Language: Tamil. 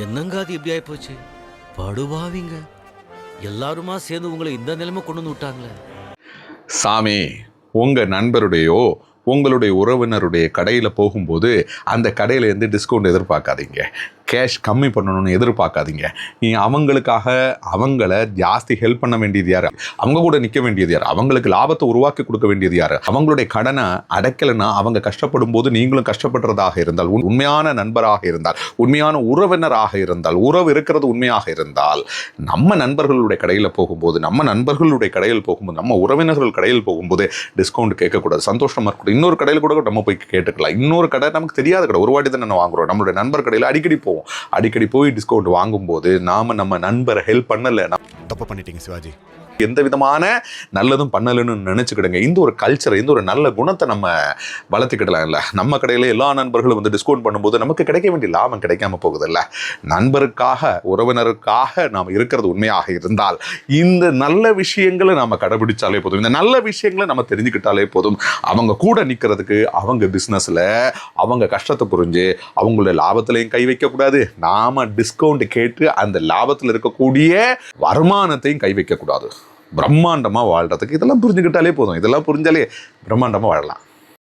என்னங்க அது எப்படி ஆயிப்போச்சு? படுபாவிங்க எல்லாருமா சேர்ந்து உங்களை இந்த நிலைமை கொண்டு வந்து விட்டாங்களே. சாமி, உங்க நண்பருடையோ உங்களுடைய உறவினருடைய கடையில் போகும்போது அந்த கடையிலேருந்து டிஸ்கவுண்ட் எதிர்பார்க்காதீங்க, கேஷ் கம்மி பண்ணணும்னு எதிர்பார்க்காதீங்க. நீ அவங்களுக்காக அவங்கள ஜாஸ்தி ஹெல்ப் பண்ண வேண்டியது யார்? அவங்க கூட நிற்க வேண்டியது யார்? அவங்களுக்கு லாபத்தை உருவாக்கி கொடுக்க வேண்டியது யார்? அவங்களுடைய கடனை அடைக்கலைன்னா அவங்க கஷ்டப்படும் போது நீங்களும் கஷ்டப்படுறதாக இருந்தால், உண்மையான நண்பராக இருந்தால், உண்மையான உறவினராக இருந்தால், உறவு இருக்கிறது உண்மையாக இருந்தால், நம்ம நண்பர்களுடைய கடையில் போகும்போது, நம்ம உறவினர்கள் கடையில் போகும்போது டிஸ்கவுண்ட் கேட்கக்கூடாது, சந்தோஷமாக இருக்கக்கூடாது. இன்னொரு கடையில் கூட நம்ம போய் கேட்டுக்கலாம். இன்னொரு கடை நமக்கு தெரியாத கடை, ஒரு வாட்டி தான் நம்ம வாங்குறோம். நம்மளுடைய நண்பர் கடையில் அடிக்கடி போய் டிஸ்கவுண்ட் வாங்கும்போது நம்ம நண்பரை ஹெல்ப் பண்ணலை, தப்பு பண்ணிட்டீங்க சிவாஜி. எந்த விதமான நல்லதும் பண்ணலன்னு நினச்சிக்கிடுங்க. இந்த ஒரு கல்ச்சரை, இந்த ஒரு நல்ல குணத்தை நம்ம வளர்த்துக்கிடலாம். இல்லை, நம்ம கடையில் எல்லா நண்பர்களும் டிஸ்கவுண்ட் பண்ணும்போது நமக்கு கிடைக்க வேண்டிய லாபம் கிடைக்காம போகுதில்ல. நண்பருக்காக, உறவினருக்காக நாம் இருக்கிறது உண்மையாக இருந்தால் இந்த நல்ல விஷயங்களை நம்ம கடைபிடிச்சாலே போதும், இந்த நல்ல விஷயங்களை நம்ம தெரிஞ்சுக்கிட்டாலே போதும். அவங்க கூட நிற்கிறதுக்கு, அவங்க பிஸ்னஸில் அவங்க கஷ்டத்தை புரிஞ்சு அவங்களுடைய லாபத்திலையும் கை வைக்கக்கூடாது, நாம் டிஸ்கவுண்ட் கேட்டு அந்த லாபத்தில் இருக்கக்கூடிய வருமானத்தையும் கை வைக்கக்கூடாது. பிரம்மாண்டமாக வாழ்கிறதுக்கு இதெல்லாம் புரிஞ்சுக்கிட்டாலே போதும். இதெல்லாம் புரிஞ்சாலே பிரம்மாண்டமாக வாழலாம்.